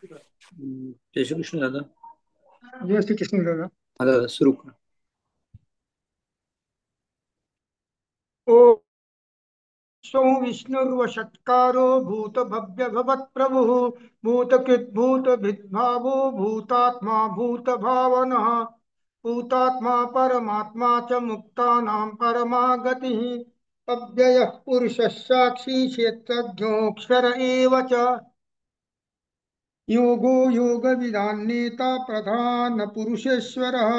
जय श्री कृष्ण दादा. जय श्री कृष्ण दादा। हा दादा सुरू करा. ओ सौ विष्णुर्वषट्कारो भूतभव्य भवत्प्रभुः भूतकृद्भूतभिद्भावो भूतात्मा भूतभावनः भूतात्मा परमात्मा च मुक्तानां परमा गतिः अव्ययः पुरुषः साक्षी क्षेत्रज्ञोऽक्षर एव च योगो योगविदां नेता प्रधानपुरुषेश्वरः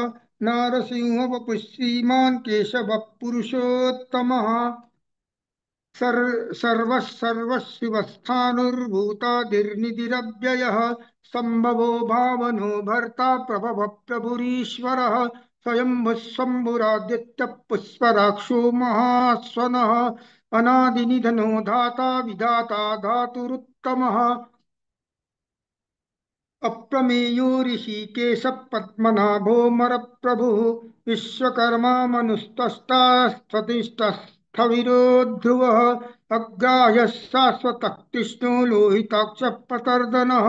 नारसिंहवपुः श्रीमान् केशवः पुरुषोत्तमः सर्वः सर्वशिवस्थाणुर्भूतादिर्निधिरव्ययः सम्भवो भावनो भर्ता प्रभवः प्रभुरीश्वरः स्वयंभुः शम्भुरादित्यः पुष्पराक्षो महास्वनः अनादिनिधनो धाता विधाता धातुरुत्तमः अप्रमेयो ऋषिकेश पद्मनाभो मरप्रभुः विश्वकर्मा मनुस्तस्तास्त्वतिष्ठस्थविरो ध्रुवः अग्राह्यः शाश्वतः कृष्णो लोहिताक्षः प्रतर्दनः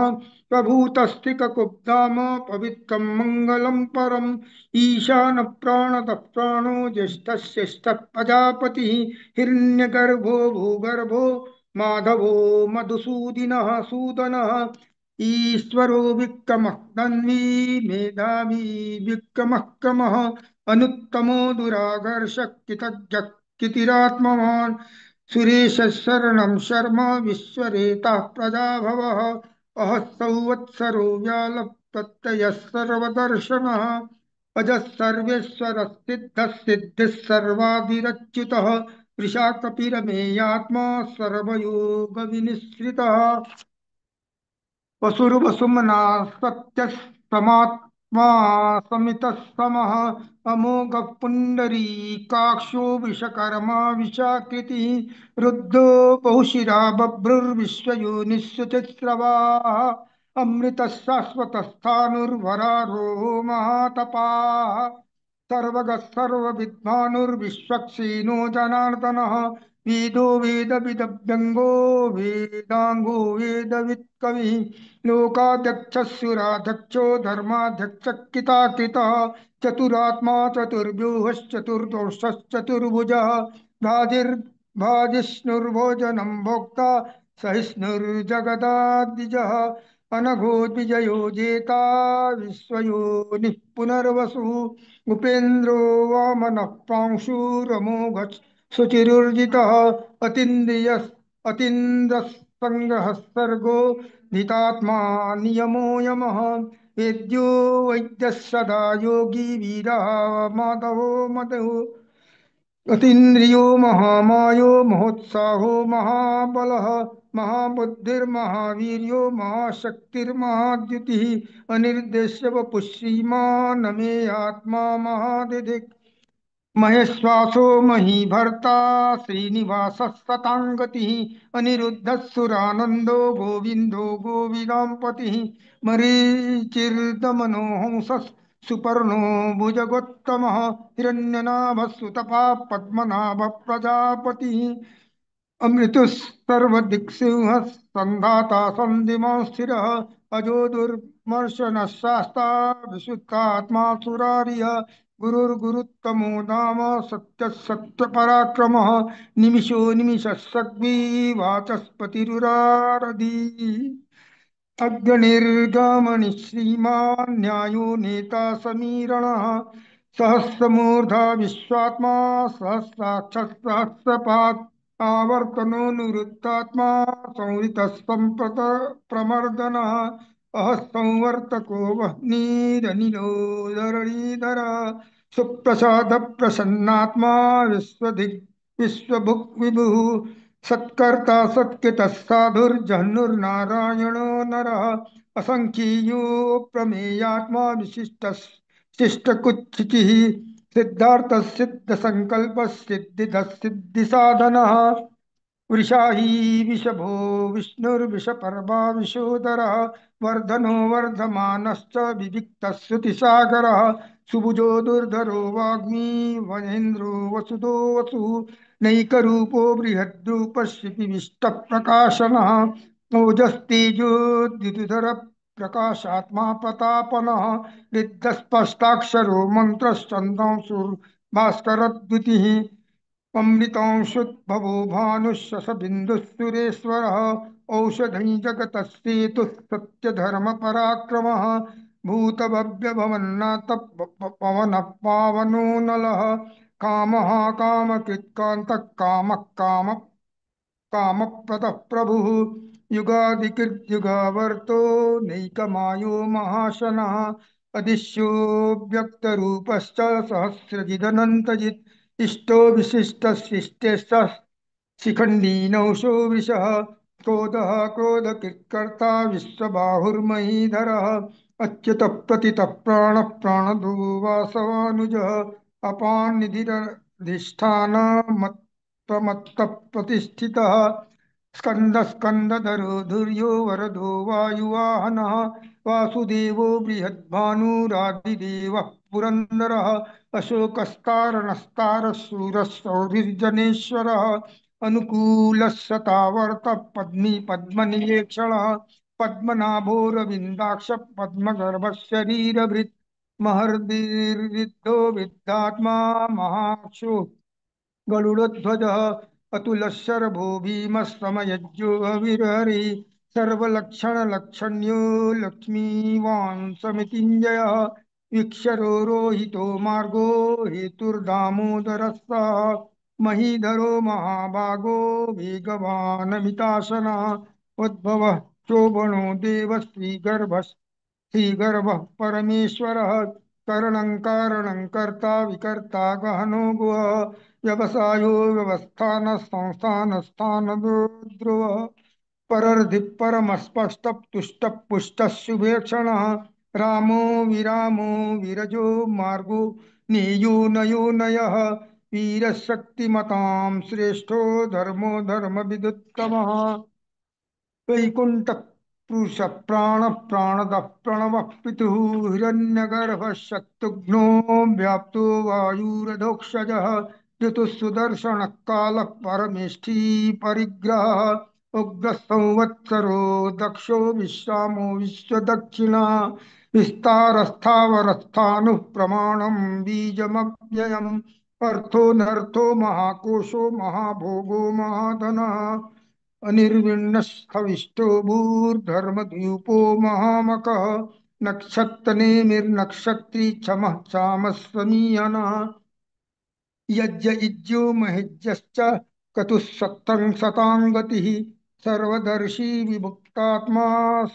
प्रभूतस्थिककुब्धाम पवित्रं मङ्गलं परम् ईशान प्राणतः प्राणो ज्येष्ठः प्रजापतिः हिरण्यगर्भो भूगर्भो माधवो मधुसूदिनः सूदनः ईश्वरो विक्रमः तन्वी मेधावी विक्रमः क्रमः अनुत्तमो दुरागर्षकृतज्ञकितिरात्मवान् सुरेश शरणं शर्म विश्वरेता प्रजाभवः अह संवत्सरो व्याल प्रत्ययः सर्वदर्शनः अजः सर्वेश्वरः सिद्धः सिद्धिः सर्वादिरच्युतः वृषा कपिरमेयात्मा सर्वयोगविनिश्रितः वसुर्वसुमना सत्यस्तमात्मा समितः समः अमोघः पुण्डरीकाक्षो विश्वकर्मा विशाकृतिः रुद्धो बहुशिरा बभ्रुर्विश्वयोनिषु चिस्रवाः अमृतः शाश्वतस्थाणुर्वरारोहो महातपाः सर्वगः सर्वविद्वानुर्विश्वक्सेनो जनार्दनः वेदो वेदविदभ्यङ्गो वेदाङ्गो वेदवित्कविः लोकाध्यक्षस्युराध्यक्षो धर्माध्यक्षकिताकृतः चतुरात्मा चतुर्व्यूहश्चतुर्दोषश्चतुर्भुजः भाजिष्णुर्भोजनं भोक्ता सहिष्णुर्जगदाद्विजः अनघो द्विजयो जेता विश्वयोनिः पुनर्वसुः उपेन्द्रो वामनः पांशुरमोघ सुचिरुर्जितः अतीन्द्रियः अतीन्द्रसङ्गः सर्गो धितात्मा नियमो यमः वेद्यो वैद्यः सदा योगी वीरः माधवो मधुः अतीन्द्रियो महामायो महोत्साहो महाबलः महाबुद्धिर्महावीर्यो महाशक्तिर्महाद्युतिः अनिर्देश्य वपुः श्रीमान् मे आत्मा महादिधिः महेश्वासो महीभर्ता श्रीनिवासः सताङ्गतिः अनिरुद्धः सुरानन्दो गोविन्दो गोविदाम्पतिः मरीचिर्दमनो हंसः सुपर्णो भुजगोत्तमः हिरण्यनाभः सुतपा पद्मनाभः प्रजापतिः अमृतुस्सर्वदिक्सिंहः सन्धाता सन्धिमान् स्थिरः अजो दुर्मर्शनः शास्ता विशुद्धात्मा सुरारिः गुरुर्गुरुत्तमो नाम सत्यः सत्यपराक्रमः निमिषो निमिषः सग्वी वाचस्पतिरुरारदी अग्निर्गमनि श्रीमान् न्यायो नेता समीरणः सहस्रमूर्धा विश्वात्मा सहस्राक्षः सहस्रपात् आवर्तनो निवृत्तात्मा संहृतः सम्प्रत प्रमर्दनः अहः संवर्तको वह्निरनिलो धरणीधरः सुप्रसाद प्रसन्नात्मा विश्वधिग् विश्वभुक् विभुः सत्कर्ता सत्कृतः साधुर्जह्नुर्नारायणो नरः असङ्ख्यीयो प्रमेयात्मा विशिष्टः शिष्टकुच्चिः सिद्धार्थः सिद्धसङ्कल्पः सिद्धिदः सिद्धिसाधनः वृषाही विषभो विष्णुर्विषपर्वा विशोदरः वर्धनो वर्धमानश्च विविक्तः श्रुतिसागरः सुभुजो दुर्धरो वाग्मी वनेन्द्रो वसुदो वसुः नैकरूपो बृहद्रूपः शिपिविष्टप्रकाशनः ओजस्तेजोद्युतिधर प्रकाशात्मा प्रतापनः रिद्धस्पष्टाक्षरो मन्त्रश्चन्द्रांशुर्भास्करद्युतिः अमृतांशुद्भवो भानुः सुरेश्वरः औषधि जगतस्येतुः सत्यधर्मपराक्रमः भूतभव्यभवन्नाथ पवनः पावनो नलः कामः कामकृत्कान्तः कामः कामप्रदः प्रभुः युगादिकृद्युगावर्तो नैकमायो महाशनः अदिश्यो व्यक्तरूपश्च सहस्रजिदनन्तजित् इष्टो विशिष्टशिष्टेश्च शिखण्डीनौषो वृषः क्रोधः क्रोधकृत्कर्ता विश्वबाहुर्महीधरः अच्युतः प्रतितः प्राणः प्राणदो वासवानुजः अपान् निधिरधिष्ठानमत्तमत्तः प्रतिष्ठितः स्कन्दस्कन्दधरो धुर्यो वरदो वायुवाहनः वासुदेवो बृहद्भानुरादिदेवः पुरन्दरः अशोकस्तारणस्तारः शूरः शौरिर्जनेश्वरः अनुकूलः शतावर्तः पद्मी पद्मनिवेक्षणः पद्मनाभोरविन्दाक्ष पद्मगर्भः शरीरभृत् महर्दिर्विद्धो विद्धात्मा महाक्षो गरुड़ध्वजः अतुलशरभो भीमस्तमयज्जो विरहरि सर्वलक्षणलक्षण्यो लक्ष्मीवान् समितिञ्जयः वीक्षरो रोहितो मार्गो हेतुर्दामोदरः महीधरो महाभागो वेगवानमिताशनः उद्भवः शोभनो देवश्रीगर्भः श्रीगर्भः परमेश्वरः करणं कारणं कर्ता विकर्ता गहनो गुह व्यवसायो व्यवस्थान संस्थान स्थान ध्रुवः परर्धि परमस्पष्ट तुष्ट पुष्ट शुभेक्षणः रामो विरामो विरजो मार्गो नेयो नयो नयः वीरशक्तिमतां श्रेष्ठो धर्मो धर्मविदुत्तमः वैकुंठ पुरुष प्राण प्राणद प्रणव पितुः हिरण्यगर्भ शक्तुघ्नो व्याप्तो वायुरधोक्षज ऋतु सुदर्शन काल परमेष्ठी परिग्रह उग्र संवत्सरो दक्षो विश्रामो विश्वदक्षिणा विस्तारस्थावरस्थानु प्रमाणम बीजमव्ययम् अर्थो नर्थो महाकोशो महाभोगो महाधनः अनिर्विण्णस्थविष्टो भूर्धर्मद्यूपो महामकः नक्षत्रनेमिर्नक्षत्री क्षमः क्षामः समीयनः यज्ञ इज्जो महिज्यश्च कतुः सतां गतिः सर्वदर्शी विभुक्तात्मा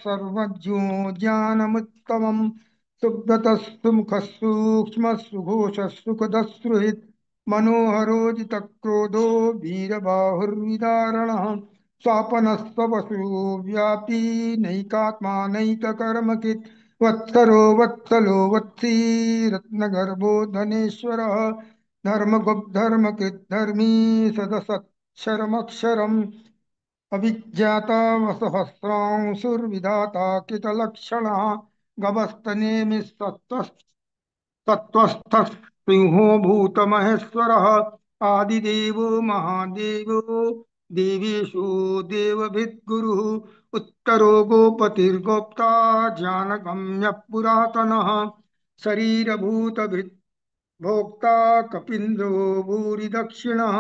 सर्वज्ञो ज्ञानमुत्तमम् सुब्रतः सुमुखः सूक्ष्मः सुघोषः सुखदः सुहृत् मनोहरो जितक्रोधो वीरबाहुर्विदारणः स्वापनस्वसु व्यापी नैकात्मा नैककर्मकृत् वत्सरो वत्सलो वत्सी रत्नगर्भो धनेश्वरः धर्मगुप्धर्मकृद्धर्मी सदसत्क्षरमक्षरम् अभिज्ञाता वसहस्रांशुर्विधाता कृतलक्षणः गवस्तनेमि तत्त्वस्थः सिंहो भूतमहेश्वरः आदिदेवो महादेवो देवेषु देवभिद्गुरुः उत्तरो गोपतिर्गोप्ता ज्ञानगम्यः पुरातनः शरीरभूतभृत् भोक्ता कपीन्द्रो भूरि दक्षिणः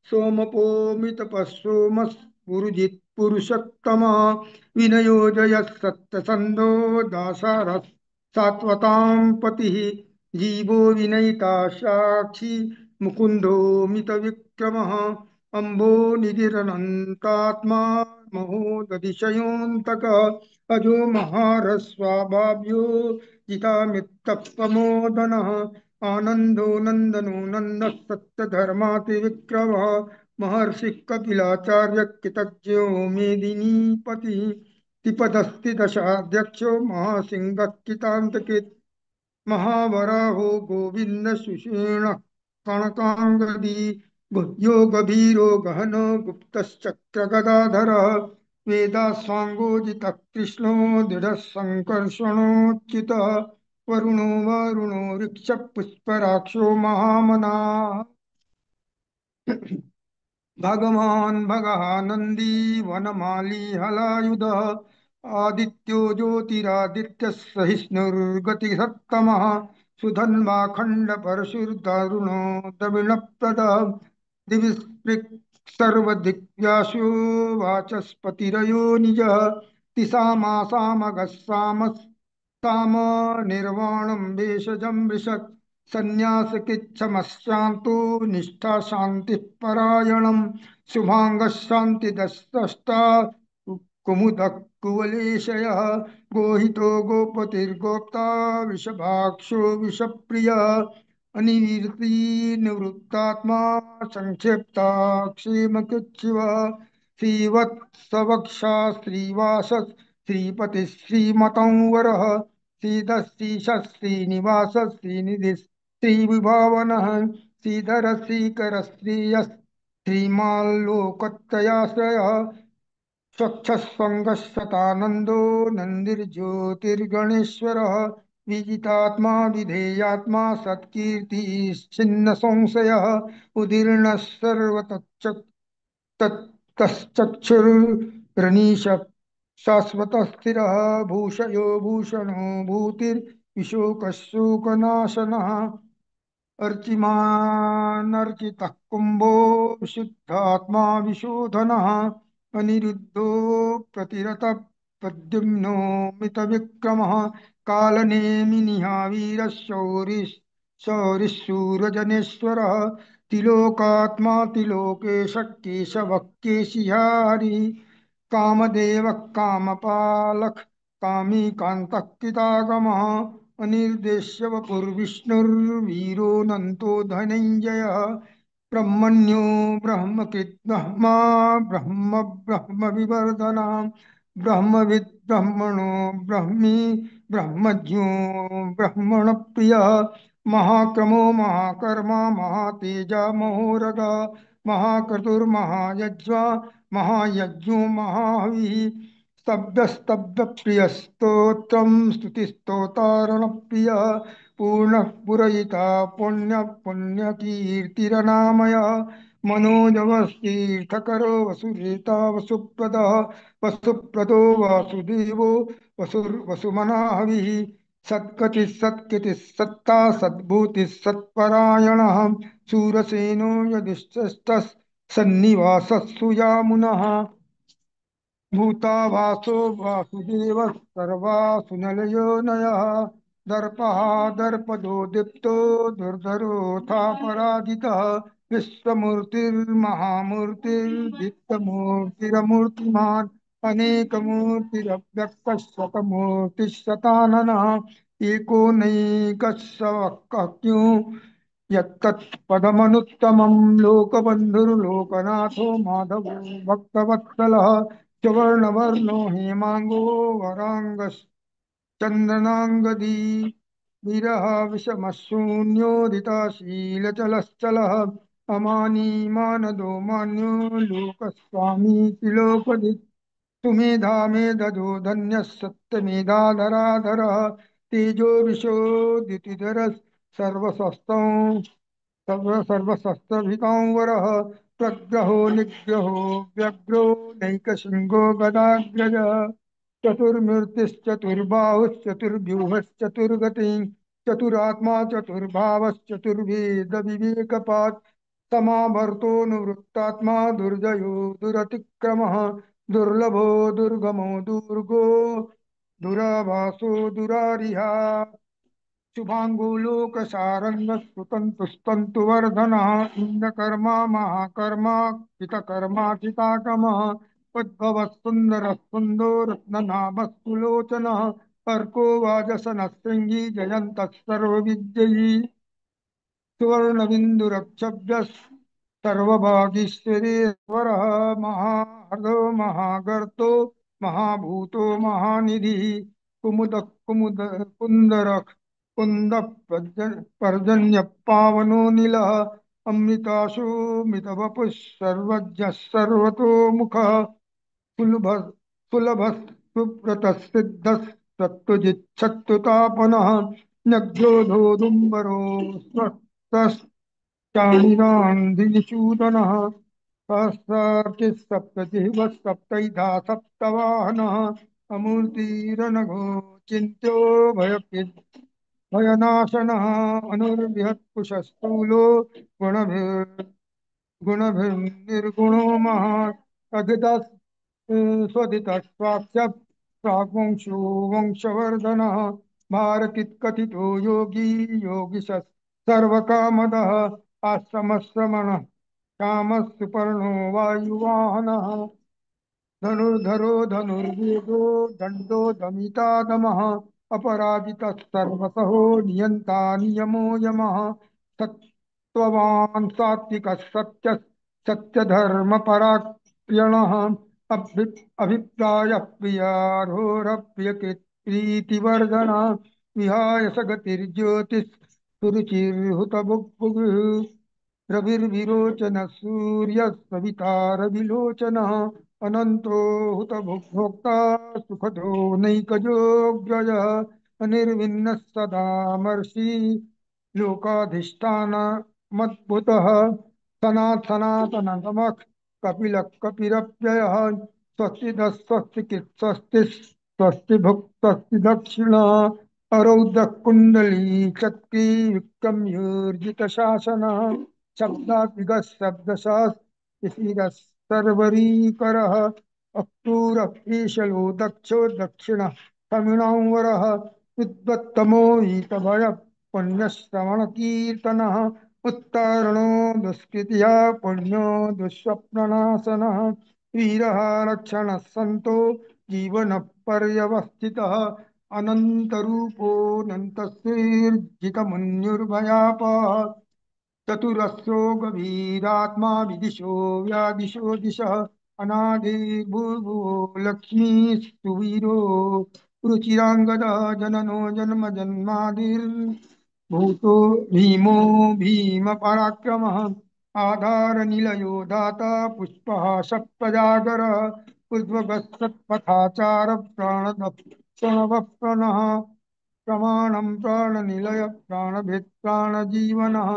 सोमपो मितपः सोमः पुरुषोत्तमः विनयो जयः सत्यसन्धो दासारः सात्वतां पतिः जीवो विनयिता साक्षी मुकुन्दो मितविक्रमः अम्भो निधिरनन्तात्मा महोदधिशयोऽन्तकः अजो महारस्वाभाव्यो जितामित्तप्रमोदनः आनंदो नंदनो नंद सत्यधर्मातिविक्रमः महर्षि कपिलाचार्य कृतज्ञो मेदिनीपति त्रिपदस्ति दशाध्यक्षो महासिंह कृतांतकृत् महावराहो गोविंद सुषेण कणकांगदी गुह्यो गभीरो गहनो गुप्तश्चक्र गदाधर वेदास्वांगोजित कृष्णो दृढ़ संकर्षणोच्युत वरुणो ऋक्ष पुष्पराक्षो महामना भगवान् भगः नंदी वनमाली हलायुध आदित्यो ज्योतिरादित्य सहिष्णुर्गतिसत्तमः सुधन्वा खंड परशुर्दारुणो द्रविणप्रद दिविस्पृक् सर्वदिग्व्यासो वाचस्पतिरयो निजः तिसामासामगः साम निर्वाणं भेषजं वृषत् संन्यासकृच्छमस्यान्तो निष्ठा शान्तिः परायणं शुभांगः शान्तिदस्तष्टा कुमुदः कुवलेशयः गोहितो गोपतिर्गोप्ता वृषभाक्षो विषप्रियः अनिर्वृत्ति निवृत्तात्मा संक्षिप्ता क्षेमकृच्छिवः श्रीवत्सवक्षा श्रीवास श्रीपति श्रीमतं वरः श्रीधश्रीश श्रीनिवास श्रीनिधि श्रीविभावनः श्रीधर श्रीकर श्रीयः श्रीमाल्लोकत्रयाश्रयः स्वच्छस्वङ्गः नन्दिर्ज्योतिर्गणेश्वरः विजितात्मा विधेयात्मा सत्कीर्तिश्छिन्न संशयः उदीर्णः ततश्चक्षुर्नीश शाश्वतः स्थिरः भूषयो भूषणो भूतिर्विशोकशोकनाशनः अर्चिमानर्चितः कुम्भो विशुद्धात्मा विशोधनः अनिरुद्धो प्रतिरतः प्रद्युम्नो मितविक्रमः कालनेमिनिः वीरः शौरिशूरजनेश्वरः तिलोकात्मा तिलोकेश केशवः केशिया हरिः कामदेवः कामपालः कामी कान्तः कृतागमः अनिर्देश्य वपुर्विष्णुर्वीरोऽनन्तो धनञ्जयः ब्रह्मण्यो ब्रह्मकृत् ब्रह्मा ब्रह्म ब्रह्म विवर्धनः ब्रह्मविद् ब्रह्मणो ब्रह्मी ब्रह्मज्ञो ब्रह्मण प्रियः महाक्रमो महाकर्मा महातेजा महोरगा महाक्रतुर्महायज्वा महायज्ञो महाहविः स्तब्धस्तब्धप्रियस्तोत्रं स्तुतिस्तोतारणप्रियः पूर्णः पुरयिता पुण्यपुण्यकीर्तिरनामयः मनोजवस्तीर्थकरो वसुरेता वसुप्रदः वसुप्रदो वासुदेवो वसुमनाहविः सत्कतिः सत्कृतिः सत्ता सद्भूतिः सत्परायणः शूरसेनो यदिष्टः सन्निवासः सुयामुनः भूतावासो वासुदेवः सर्वासुनलयो नयः दर्पः दर्पदो दीप्तो दुर्धरोऽथापराजितः विश्वमूर्तिर्महामूर्तिर्दीप्तमूर्तिरमूर्तिमान् अनेकमूर्तिरव्यक्तः शतमूर्तिः एकोनैकः यत्तत्पदमनुत्तमं लोकबन्धुर्लोकनाथो माधवो भक्तवत्सलः सुवर्णवर्णो हेमाङ्गो वराङ्गश्चन्द्रनाङ्गदी विरह विषमशून्योदितशीलचलश्चलः अमानी मानदो मान्यो लोकस्वामी त्रिलोकदिक् सुमेधा मेधजो धन्यः सत्यमेधाधराधरः तेजो विशोदितिधरः सर्वस्वं सर्वशस्त्रभितां वरः प्रग्रहो निग्रहो व्यग्रो नैकशिङ्गो गदाग्रजः चतुर्मूर्तिश्चतुर्बाहुश्चतुर्व्यूहश्चतुर्गतिः चतुरात्मा चतुर्भावश्चतुर्वेदविवेकपात् समाभर्तो निवृत्तात्मा दुर्जयो दुरतिक्रमः दुर्लभो दुर्गमो दुर्गो दुराभासो दुरारिहा शुभाङ्गुलोकसारङ्गस्तुतन्तुस्तन्तुवर्धनः इन्द्रकर्मा महाकर्मा चितकर्मा चिताकमः उद्भवः सुन्दरः सुन्दो रत्ननाभः सुलोचनः अर्को वाजसनः शृङ्गी जयन्तः सर्वविद्यैः सुवर्णबिन्दुरक्षभ्यः सर्वभागीश्वरेश्वरः महार्धो महागर्तो महाभूतो महानिधिः कुमुदः कुमुद कुन्दरः कुन्दः पर्जन्यः पावनो नीलः अमृताशोमितवपुः सर्वज्ञः सर्वतोमुखः सुलभः सुलभः सुव्रतः सिद्धः सत्त्वजिच्छत्तुतापनः नग्रोधोदुम्बरो स्वस्थश्चाणिरान्धिनिषूदनः सहस्रार्चिः सप्तजिह्वः सप्तैधा सप्तवाहनः अमूर्तिरनघो चिन्त्यो भयनाशनः अनुर्विहत्कुशस्थूलो गुणभिर्निर्गुणो महात् अगितः स्वधितः प्राग्वंशो वंशवर्धनः भारतीत्कथितो योगी योगिशः सर्वकामदः आश्रमश्रमणः कामः वायुवाहनः धनुर्धरो धनुर्वेदो दण्डो दमितादमः अपराजितः सर्वसहो नियन्ता नियमो यमः सत्त्ववान् सात्विकः सत्यः सत्यधर्मपरायणः अभिप्रायः प्रियकृत्प्रीतिवर्धनः विहाय स गतिर्ज्योतिः सुरुचिर्हुतभुग् रविर्विरोचन सूर्य सविता रविलोचनः अनंतो हुतभुग्भोक्ता सुखदो नैकजोऽग्रजः अनिर्विन्नः सदा मर्षि लोकाधिष्ठानमद्भुतः सनातनतमः कपिलः कपिरव्ययः स्वस्तिदः स्वस्तिकित् स्वस्ति स्वस्ति भुक् स्वस्ति दक्षिणा अरौद्रः कुण्डली चक्री विक्रम्योर्जितशासनः शब्दात्मिकः शब्दशः शिशिरः सर्वरीकरः अक्रूरः ईशलो दक्षो दक्षिणः तमिळांवरः विद्वत्तमो हीतभयः पुण्यश्रवणकीर्तनः उत्तारणो दुष्कृतिः पुण्यो दुःस्वप्ननाशनः वीरः रक्षणः सन्तो जीवनः पर्यवस्थितः अनन्तरूपोऽनन्तस्यैर्जितमन्युर्भयापः चतुरस्रो गभीरात्मा विदिशो व्यादिशो दिशः अनादिर्भूर्भुवो लक्ष्मी सुवीरो रुचिराङ्गदः जननो जन्म जन्मादिर्भूतो भीमो भीमपराक्रमः आधारनिलयो दाता पुष्पः सप्तजागरः उद्भवस्तत्पथाचार प्राणदक्षिणवः प्रमाणं प्राणनिलय प्राणभित् प्राणजीवनः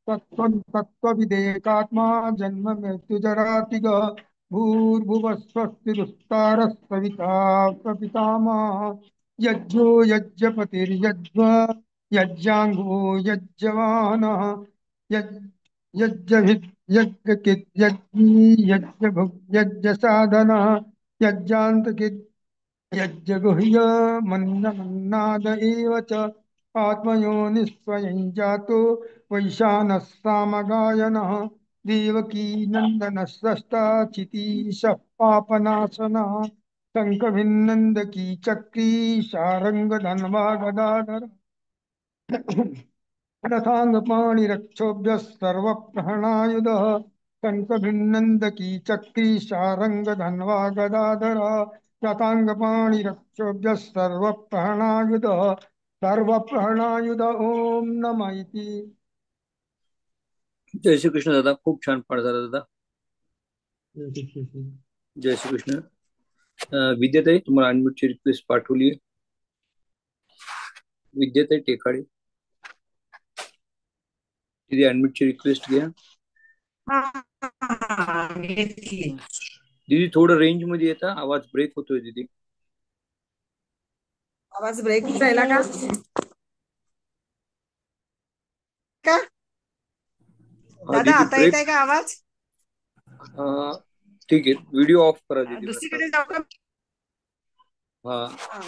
तत्त्वं तत्त्वविदेकात्मा जन्म मृत्युजरातिग भूर्भुवः स्वस्तिरुत्तारः सविता प्रपितामहः यज्ञो यज्ञपतिर्यज्ञ यज्ञाङ्गो यज्ञवाहनः यज्ञभिद्यज्ञकिद् यज्ञी यज्ञभुग् यज्ञसाधनः यज्ञान्तकिद् यज्ञगुह्यमन्नमन्नाद एव च आत्मयोनिस्वयं जातो वैशानः सामगायनः देवकी नन्दनः स्रष्टा चितीशः पापनाशनः शङ्खभिन्नन्दकी चक्री शारङ्गधन्वा गदाधर रथाङ्गपाणिरक्षोभ्यः सर्वप्रहणायुधः शङ्खभिन्नन्दकी चक्री शारङ्गधन्वा गदाधर रथाङ्गपाणिरक्षोभ्यः सर्वप्रहणायुधः सर्वप्रहणायुध ओम नम इति. जय श्री कृष्ण दादा, खूप छान पाठ झाला दादा. जय श्री कृष्ण. विद्याताई, तुम्हाला अनम्यूटची रिक्वेस्ट पाठवली आहे. विद्याताई टेकाडे, तिथे अनम्यूटची रिक्वेस्ट घ्या. दीदी थोडं रेंज मध्ये येता, आवाज ब्रेक होतोय दीदी. आवाज ब्रेक राहिला का? दादा आता येत आहे का आवाज? ठीक आहे, व्हिडिओ ऑफ करा दीदी. दुसरीकडे जाऊ का? हा,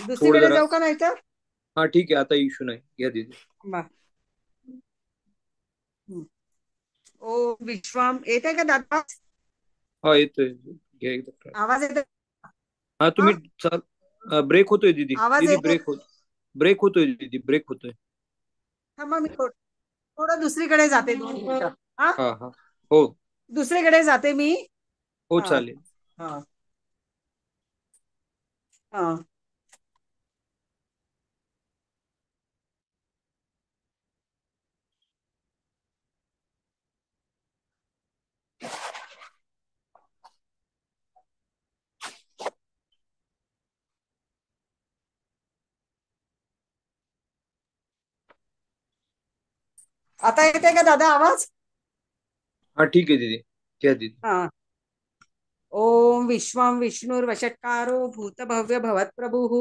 दुसरीकडे जाऊ का? नाही तर हा ठीक आहे, आता इश्यू नाही. घ्या दीदी. ओ विश्वाम येत आहे का दादा? हा येतोय, घ्या एकदा. आवाज येतोय? हा तुम्ही ब्रेक होतोय दीदी. आवाज ब्रेक होतोय दीदी, ब्रेक होतोय. थांबा, मी थोडं दुसरीकडे जाते. 2 मिनिटं. हा हा हो, दुसरीकडे जाते मी. हो चालेल. हा हा आता येते का दादा आवाज? हा ठीक आहे दीदी, घ्या दीदी. हा ओम विश्वं विष्णुर्वषट्कारो भूतभव्य भवत्प्रभुः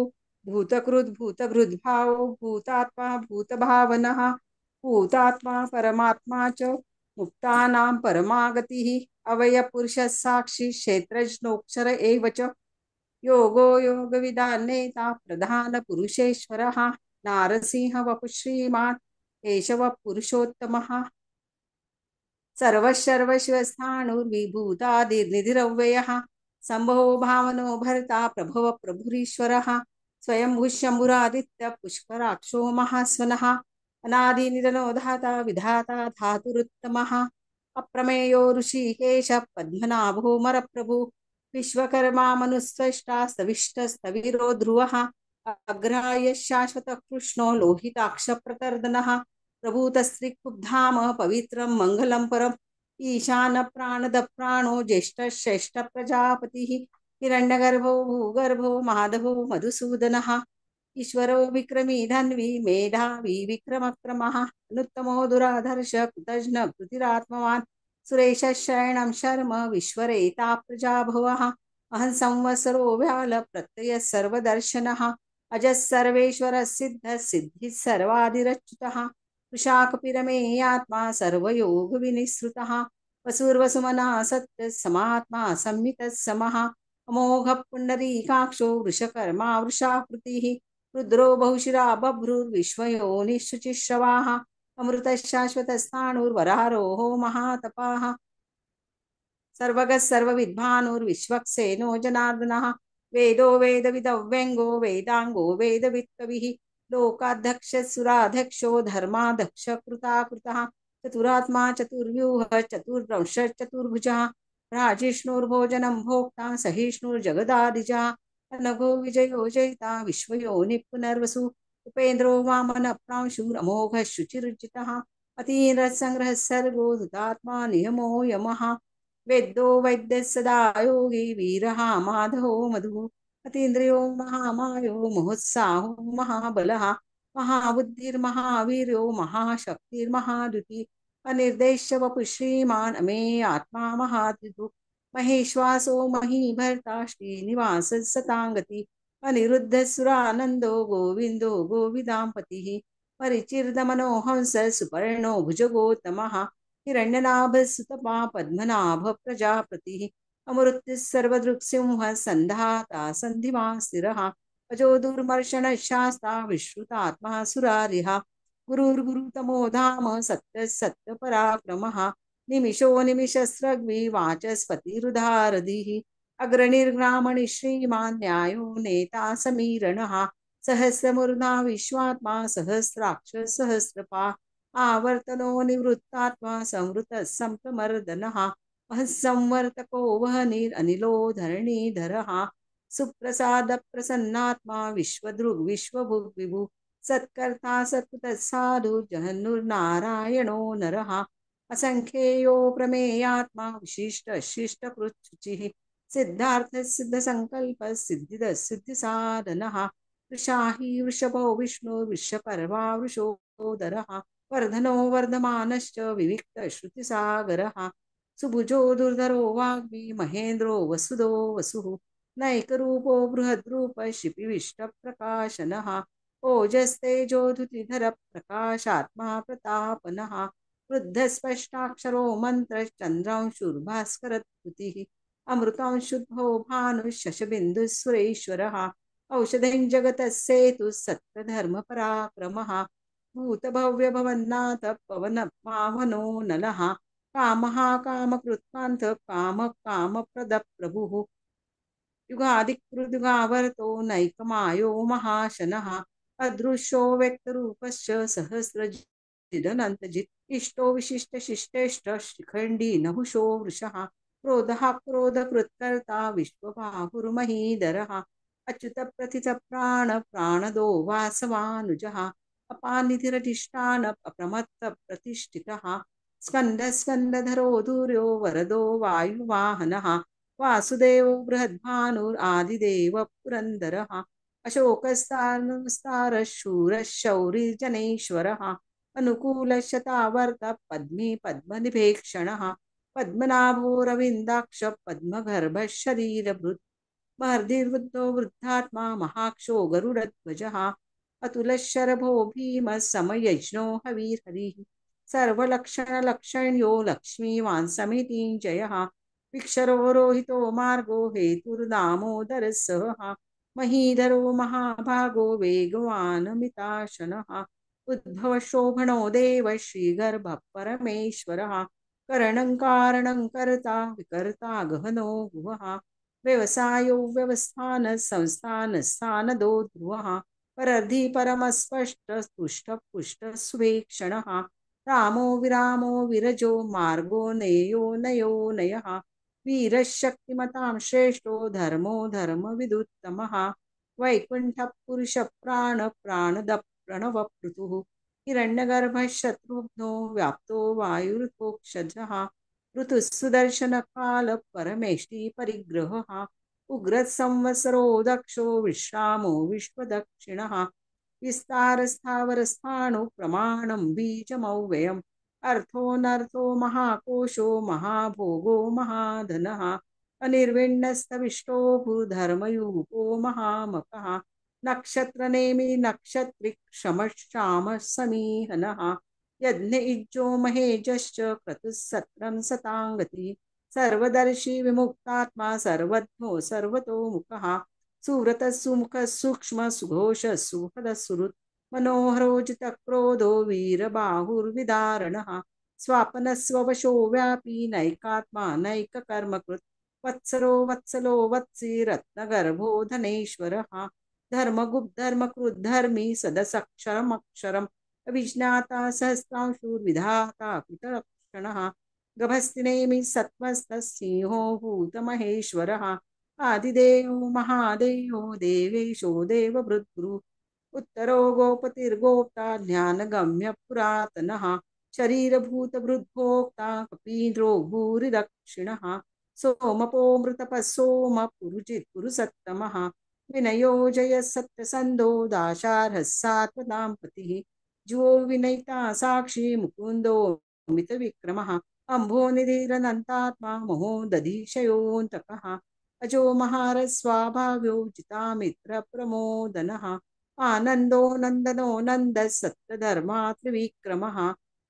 भूतकृद् भूतभृद्भावो भूतात्मा भूतभावनः भूतात्मा परमात्मा च मुक्तानां परमागतिः अवयपुरुषः साक्षी क्षेत्रज्ञोऽक्षर एव च योगो योगविदान्नेता प्रधानपुरुषेश्वरः नारसिंह वपुः श्रीमान् केशवः पुरुषोत्तमः सर्वशर्वशिवस्थाणुर्विभूतादिर्निधिरव्ययः शम्भो भावनो भर्ता प्रभव प्रभुरीश्वरः स्वयंभुः शम्भुरादित्य पुष्कराक्षो महास्वनः अनादिनिधनो धाता विधाता धातुरुत्तमः अप्रमेयो ऋषिकेश पद्मनाभो मरप्रभु विश्वकर्मा मनुस्रष्टा स्तविष्टस्तविरो ध्रुवः अग्राह्य शाश्वत कृष्णो लोहिताक्ष प्रतर्दनः प्रभूतस्त्रिकुब्धाम पवित्रं मङ्गलं परम् ईशान प्राणद प्राणो ज्येष्ठ श्रेष्ठ प्रजापतिः हिरण्यगर्भो भूगर्भो माधवो मधुसूदनः ईश्वरो विक्रमी धन्वी मेधावी विक्रमक्रमः अनुत्तमो दुराधर्ष कृतज्ञ कृतिरात्मवान् सुरेश शरणं शर्म विश्वरेता प्रजाभवः अहं संवत्सरो व्याल प्रत्यय सर्वदर्शनः अजः सर्वेश्वर सिद्ध सिद्धिः सर्वादिरच्युतः वृषाकपिरमेयात्मा सर्वयोगविनिःसृतः वसुर्वसुमना सत्य समात्मा संमितः समः अमोघ पुण्डरीकाक्षो वृषकर्मा वृषाकृतिः रुद्रो बहुशिरा बभ्रुर्विश्वयोनिःशुचिश्रवाः अमृतशाश्वतस्थाणुर्वरारोहो महातपाः सर्वगः सर्वविद्भानुर्विश्वक्सेनो जनार्दनः वेदो वेदविदव्यङ्गो वेदाङ्गो वेदवित्कविः लोकाध्यक्षसुराध्यक्षो धर्माध्यक्ष कृताकृतः चतुरात्मा चतुर्व्यूह चतुर्दंश चतुर्भुजः राजिष्णुर्भोजनं भोक्ता सहिष्णुर्जगदादिजः अनघो विजयो जयिता विश्वयोनिः पुनर्वसु उपेन्द्रो वामन प्रांशुरमोघ शुचिरुचितः अतीन्द्रः संग्रहः सर्गो धृतात्मा नियमो यमः वेद्यो वैद्यः सदा योगी वीरः माधवो मधुः अतीन्द्रियो महामायो महोत्साहो महाबलः महाबुद्धिर्महावीर्यो महाशक्तिर्महाद्युति अनिर्देश्य वपुः श्रीमान् अमेय आत्मा महात्रिभुः महेश्वासो महीभर्ता श्रीनिवासः सताङ्गति अनिरुद्धः सुरानन्दो गोविन्दो गोविदाम्पतिः परिचिर्दमनोहंस सुपर्णो भुजगोत्तमः हिरण्यनाभसुतपा पद्मनाभ प्रजापतिः अमृत्युः सर्वदृक्सिंह सन्धाता सन्धिमा स्थिरः अजो दुर्मर्शण शास्ता विश्रुतात्मा सुरारिः गुरुर्गुरुतमो धाम सत्य सत्य पराक्रमः निमिषो निमिषस्रग्वी वाचस्पतिरुदारधिः अग्रणिर्ग्रामणि श्रीमान् न्यायो नेता समीरणः सहस्रमूर्धा विश्वात्मा सहस्राक्ष सहस्रपा आवर्तनो निवृत्तात्मा संवृतः संप्रमर्दनः संवर्तको वहनिरनिलो धरणीधरः सुप्रसाद प्रसन्नात्मा विश्वदृग् विश्वभुग् विभु सत्कर्ता सत्कृतः साधु जहन्नुर्नारायणो नरः असंख्येयो प्रमेयात्मा विशिष्ट शिष्टकृच्छुचिः सिद्धार्थ सिद्ध संकल्प सिद्धिद सिद्धि साधनः वृषाही वृषभो विष्णु वृषपर्वा वृषोदरः वर्धनो वर्धमानश्च विविक्त श्रुतिसागरः सुभुजो दुर्धरो वाग्मी महेन्द्रो वसुदो वसुः नैकरूपो बृहद्रूप शिपिविष्टप्रकाशनः ओजस्तेजोधुतिधर प्रकाशात्मा प्रतापनः वृद्धस्पष्टाक्षरो मन्त्रश्चन्द्रांशुर्भास्करत्कृतिः अमृतांशुद्भो भानुशशबिन्दुः औषधिं जगतः सेतुः सत्यधर्मपराक्रमः भूतभव्यभवन्नाथ पवन पावनो नलः कामः कामकृत्कान्त काम कामप्रद प्रभुः युगादिकृद्युगावर्तो नैकमायो महाशनः अदृश्यो व्यक्तरूपश्च सहस्रजिदनन्तजित् इष्टो विशिष्टशिष्टेष्ट शिखण्डी नहुषो वृषः क्रोधः क्रोधकृत्कर्ता विश्वबाहुर्महीधरः अच्युत प्रथित प्राण प्राणदो वासवानुजः अपानिधिरधिष्ठान अप्रमत्त प्रतिष्ठितः स्कंद स्कंदधरो धूर्यो वरदो वायुवाहनः वासुदेवो बृहद्भानुरादिदेव पुरन्दरः अशोकस्तार शूरः शौरिर्जनेश्वरः अनुकूलशतावर्त पद्मी पद्मनिभेक्षणः पद्मनाभो रविन्दाक्ष पद्मगर्भ शरीरभृत् महर्दिवृद्धो वृद्धात्मा महाक्षो गरुडध्वजः अतुलशरभो भीम समयज्ञो हवीर्हरिः सर्वलक्षणलक्षण्यो लक्ष्मीवान् समितिञ्जयः विक्षरो रोहितो मार्गो हेतुर्दामोदरः सहः महीधरो महाभागो वेगवान् मिताशनः उद्भव शोभनो देव श्रीगर्भ परमेश्वरः करणं कारणं कर्ता विकर्ता गहनो भुवः व्यवसायो व्यवस्थान संस्थान स्थानदो ध्रुवः परर्धि परमस्पष्ट तुष्ट पुष्ट सुवेक्षणः रामो विरामो विरजो मार्गो नेयो नयो नयः वीरः शक्तिमतां श्रेष्ठो धर्मो धर्मविदुत्तमः वैकुण्ठः पुरुष प्राण प्राणद प्रणव पृथुः हिरण्यगर्भः शत्रुघ्नो व्याप्तो वायुर्भोक्षजः ऋतुः सुदर्शनकाल परमेष्टि परिग्रहः उग्रः संवत्सरो दक्षो विश्रामो विश्वदक्षिणः विस्तारस्थावरस्थाणु प्रमाणं बीजमव्ययम् अर्थोऽनर्थो महाकोशो महाभोगो महाधनः अनिर्विण्णस्तविष्टो भूधर्मयूपो महामकः नक्षत्रनेमि नक्षत्रिक्षमश्याम समीहनः यज्ञ इज्जो महेजश्च क्रतुः सत्रं सताङ्गति सर्वदर्शी विमुक्तात्मा सर्वज्ञो सर्वतोमुखः सुव्रतः सुमुखः सूक्ष्म सुघोष सुहृद सुहृत् मनोहरोजितक्रोधो वीरबाहुर्विदारणः स्वापनस्ववशो व्यापी नैकात्मा नैककर्मकृत् वत्सरो वत्सलो वत्सी रत्नगर्भो धनेश्वरः धर्मकृद्धर्मी सदसक्षरमक्षरम् अविज्ञाता सहस्रांशुर्विधाता कृतलक्षणः गभस्तिनेमि सत्त्वस्तः सिंहो भूतमहेश्वरः आदिदेवो महादेवो देवेशो देवभृद्गुरु उत्तरो गोपतिर्गोप्ता ज्ञानगम्य पुरातनः शरीरभूतभृद्भोक्ता कपीन्द्रो भूरिदक्षिणः सोमपो मृतपः सोम पुरुजित् पुरुसत्तमः विनयो जय सत्यसन्धो दाशार्हः सात्वतां पतिः जुवो विनयिता साक्षी मुकुन्दो मितविक्रमः अम्भोनिधिरनन्तात्मा महो दधिशयोऽन्तकः अजो महारस्वाभाव्यो जितामित्रप्रमोदनः आनन्दो नन्दनो नन्दः सत्यधर्मा त्रिविक्रमः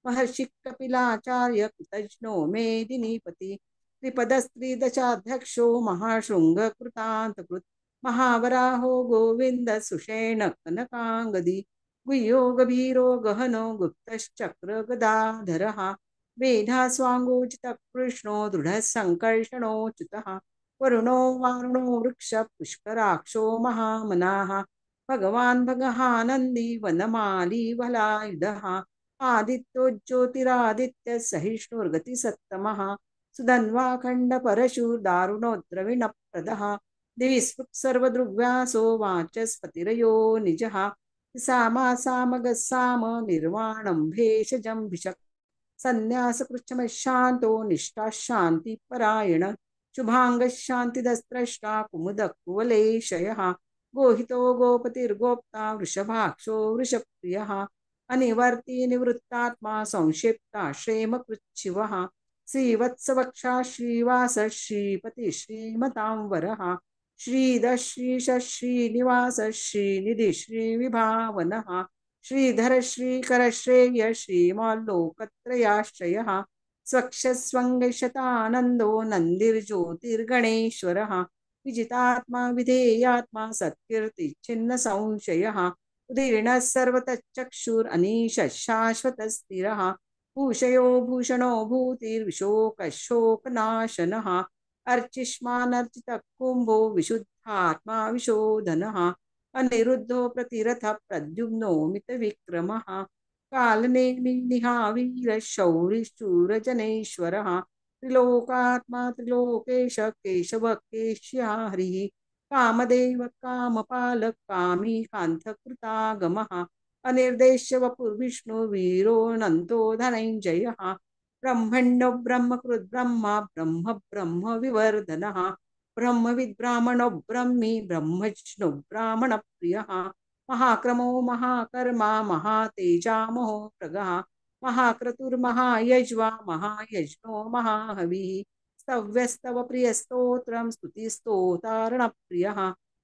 महर्षिः कपिलाचार्य कृतज्ञो मेदिनीपति त्रिपदस्त्रिदशाध्यक्षो महाशृङ्गकृतान्तकृत् महावराहो गोविन्द सुषेण कनकाङ्गदी गुह्यो गभीरो गहनो गुप्तश्चक्र गदाधरः वेधास्वाङ्गोचितकृष्णो दृढः सङ्कर्षणोच्युतः वरुणो वारुणो वृक्ष पुष्कराक्षो महामनाः भगवान् भगहानन्दी वनमाली वलायुधः आदित्यो ज्योतिरादित्य सहिष्णुर्गतिसत्तमः सुधन्वाखण्ड परशुर्दारुणोद्रविणप्रदः दिवि सर्वदृग्व्यासो वाचस्पतिरयो निजः सामासामगस्साम निर्वाणं भेषजं भिषक् सन्न्यासकृच्छमशान्तो निष्ठा शान्तिपरायण शुभाङ्गशान्तिदस्त्रष्टा कुमुदकुवलेशयः गोहितो गोपतिर्गोप्ता वृषभाक्षो वृषप्रियः अनिवर्ती निवृत्तात्मा संक्षिप्ता श्रेमकृच्छिवः श्रीवत्सवक्षा श्रीवास श्रीपति श्रीमतां वरः श्रीधर श्रीश श्रीनिवास श्रीनिधि श्रीविभावनः श्रीधर श्रीकर श्रेय श्रीमाल्लोकत्रयाश्रयः स्वक्षस्वङ्गशतानन्दो नन्दिर्ज्योतिर्गणेश्वरः विजितात्मा विधेयात्मा सत्कीर्तिच्छिन्न संशयः उदीर्णः सर्वतश्चक्षुरनीश शाश्वतस्थिरः भूषयो भूषणो भूतिर्विशोकशोकनाशनः अर्चिष्मानर्चितः कुम्भो विशुद्धात्मा विशोधनः अनिरुद्धो प्रतिरथ प्रद्युम्नो मितविक्रमः कालनेमिनिहावीर शौरिशूरजनेश्वरः त्रिलोकात्मा त्रिलोकेश केशव केश्या हरिः कामदेव कामपालक कामी कान्थकृतागमः अनिर्देश्य वपुर्विष्णु वीरोऽनन्तो धनञ्जयः ब्रह्मण्यो ब्रह्मकृद्ब्रह्मा ब्रह्म ब्रह्म विवर्धनः ब्रह्मविद्ब्राह्मणो ब्रह्मी ब्रह्मज्ञो ब्राह्मणप्रियः महाक्रमो महाकर्मा महातेजा महोप्रगः महाक्रतुर्महायज्वा महायज्ञो महाहविः स्तव्यस्तव प्रियस्तोत्रं स्तुतिस्तोतारणप्रियः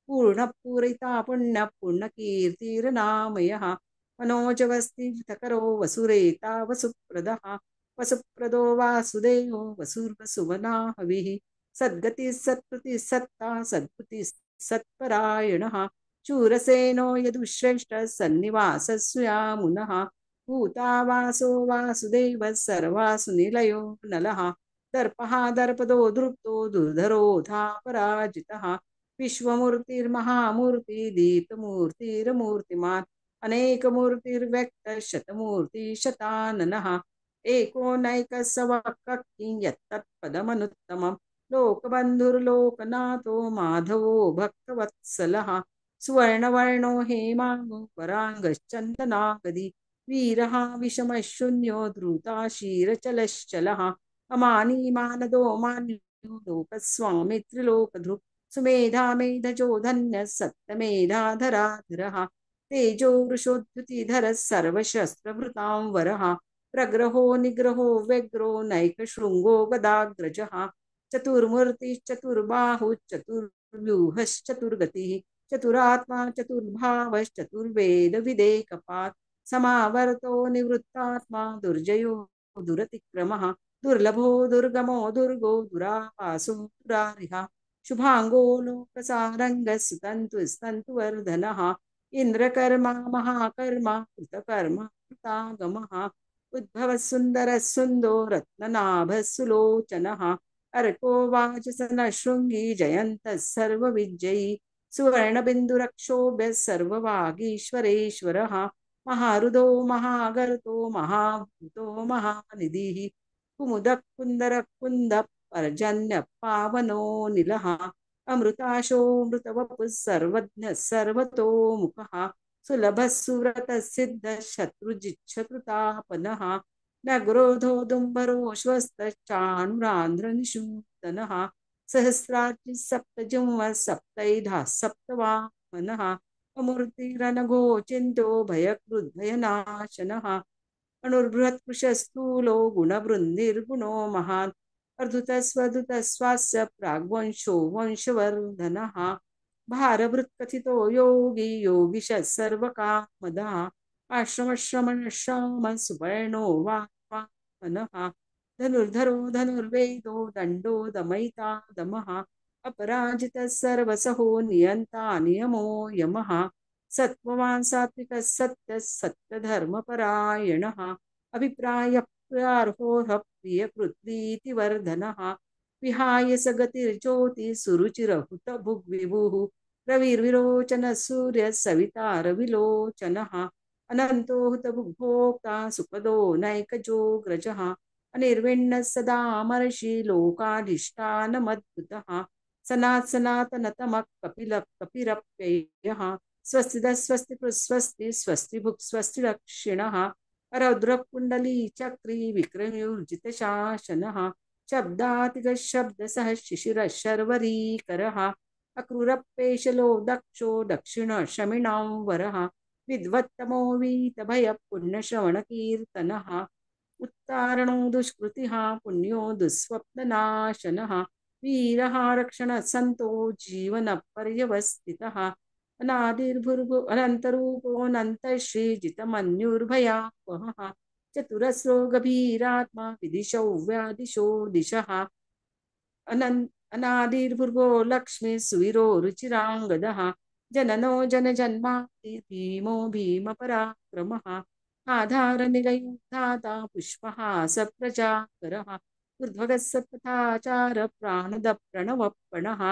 पूर्णपूरिता पुण्यपूर्णकीर्तिर्नामयः मनोजवस्तिकरो वसुरेता वसुप्रदः वसुप्रदो वासुदेवो वसुर्वसुवना हविः सद्गतिः सत्कृतिः सत्ता सद्भुतिः सत्परायणः शूरसेनो यदुश्रेष्ठः सन्निवासस्यामुनः भूतावासो वासुदेवः सर्वासु निलयो नलः दर्पः दर्पदो दृप्तो दुर्धरोधा पराजितः विश्वमूर्तिर्महामूर्ति दीप्तमूर्तिर्मूर्तिमान् अनेकमूर्तिर्व्यक्त शतमूर्ति शताननः एको नैकसवक्किं यत्तत्पदमनुत्तमं लोकबन्धुर्लोकनाथो माधवो भक्तवत्सलः सुवर्णवर्णो हेमांगो पराङ्गश्चन्दनागदी वीरः विषमशून्यो धृताशीरचलश्चलः अमानी मानदो मान्यो लोकस्वामी त्रिलोकधृक् सुमेधा मेधजो धन्यः सत्तमेधाधराधरः तेजो वृषोद्युतिधरः सर्वशस्त्रभृतां वरः प्रग्रहो निग्रहो व्यग्रो नैकशृङ्गो गदाग्रजः चतुर्मूर्तिश्चतुर्बाहुश्चतुर्व्यूहश्चतुर्गतिः चतुरात्मा चतुर्भावश्चतुर्वेदविदेकपात् समावर्तो निवृत्तात्मा दुर्जयो दुरतिक्रमः दुर्लभो दुर्गमो दुर्गो दुरावासो दुरारिः शुभांगो लोकसारंगः सुतन्तुस्तन्तुवर्धनः इंद्रकर्मा महाकर्मा कृतकर्मा कृतागमः उद्भवः सुन्दरः सुन्दो रत्ननाभः सुलोचनः अर्को वाचसनः शृङ्गी जयन्तः सर्वविजयी सुवर्णबिन्दुरक्षोभ्यः सर्ववागीश्वरेश्वरः महारुदो महागर्तो महाभूतो महानिधिः कुमुदः कुन्दरः कुन्दः पर्जन्य पावनो निलः अमृताशो मृतवपुः सर्वज्ञः सर्वतोमुखः सुलभः सुव्रतः सिद्धः शत्रुजिच्छत्रुतापनः न क्रोधो दुम्बरो श्वस्तश्चाणुरान्ध्रनिषूदनः सहस्रार्चिः सप्तजिह्वः सप्तैधा सप्तवामनः अमूर्तिरनघो चिन्तो भयकृद्भयनाशनः अणुर्बृहत्कृशस्थूलो गुणवृन्निर्गुणो महान् अर्धुतस्वधुतस्वास्य प्राग्वंशो वंशवर्धनः भारभृत्कथितो योगी योगिशः सर्वकामदः आश्रमश्रमणश्राम सुपर्णो वामनः धनुर्धरो धनुर्वेदो दण्डो दमयिता दमः अपराजितः सर्वसहो नियन्ता नियमो यमः सत्त्ववान् सात्विकः सत्यः सत्यधर्मपरायणः अभिप्रायप्रार्होः प्रियकृत्प्रीतिवर्धनः विहाय सगतिर्ज्योति सुरुचिरहुत भुग्विभुः रविर्विरोचनः सूर्यः सविता रविलोचनः अनन्तो हुतभुग्भोक्ता सुपदो नैकजोग्रजः अनिर्विण्णः सदामर्षि लोकाधिष्ठानमद्भुतः सनातनतमः कपिलः कपिरप्ययः स्वस्तिदः स्वस्ति स्वस्ति स्वस्ति भुक् स्वस्ति दक्षिणः रौद्रकुण्डली चक्री विक्रमोर्जितशासनः शब्दातिगः शब्दसः शिशिरः शर्वरीकरः अक्रूरपेशलो दक्षो दक्षिण शमिनां वरः विद्वत्तमो वीतभयः पुण्यश्रवणकीर्तनः उत्तारणो दुष्कृतिः पुण्यो दुःस्वप्ननाशनः वीरः रक्षणः सन्तो जीवनपर्यवस्थितः अनादिर्भुर्भु अनन्तरूपोऽनन्तः श्रीजितमन्युर्भयावहः चतुरस्रो गभीरात्मा विदिशौ व्यादिशो दिशः अनादिर्भुर्गो लक्ष्मी सुवीरो रुचिराङ्गदः जननो जनजन्माति भीमो भीमपराक्रमः आधारनिलयो धाता पुष्पहास प्रजाकरः ऊर्ध्वगः सत्पथाचार प्राणद प्रणवप्रणः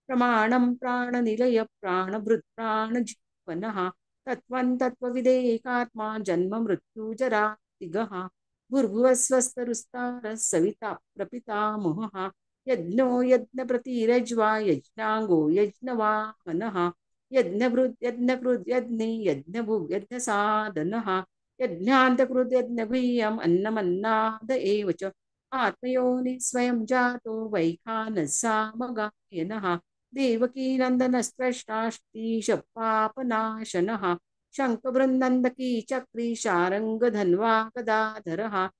प्रमाणं प्राणनिलय प्राणभृत् प्राणजीवनः तत्त्वं तत्त्वविदेकात्मा जन्म मृत्युजरातिगः भूर्भुवः स्वस्तरुस्तारः सविता प्रपितामहः यज्ञो यज्ञप्रतिरज्वा यज्ञाङ्गो यज्ञवाहनः यज्ञभृत् यज्ञकृत् यज्ञे यज्ञभुग् यज्ञसाधनः यज्ञान्तकृत् यज्ञगुह्यम् अन्नमन्नाद एव च आत्मयोनि स्वयं जातो वैखानः सामगायनः देवकी नन्दनस्त्रष्टाष्टीश पापनाशनः शङ्खबृन्दन्दकी चक्री शारङ्ग धन्वा गदाधरः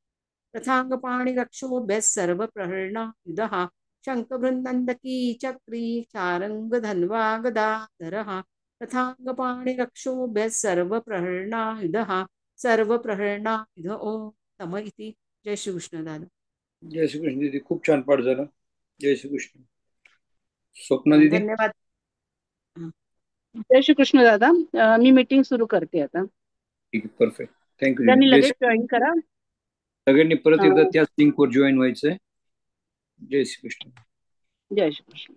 रथाङ्गपाणिरक्षोभ्यः सर्वप्रहरणायुधः शङ्खबृन्दन्दकी चक्री शारङ्ग धन्वा गदाधरः रथाङ्गपाणिरक्षोभ्यः सर्वप्रहरणायुधः सर्वप्रहरणायुध ओम तम इति. जय श्रीकृष्ण दादा. जय श्रीकृष्ण दीदी, खूप छान पाठ झाला. जय श्रीकृष्ण. स्वप्ना दीदी. धन्यवाद. जय श्री कृष्ण दादा. मी मीटिंग सुरू करते आता. ठीक आहे, परफेक्ट. थँक्यू त्यांनी दीदी. लगेच जॉईन करा. सगळ्यांनी परत एकदा त्याच लिंकवर जॉईन व्हायचंय. जय श्रीकृष्ण. जय श्री कृष्ण.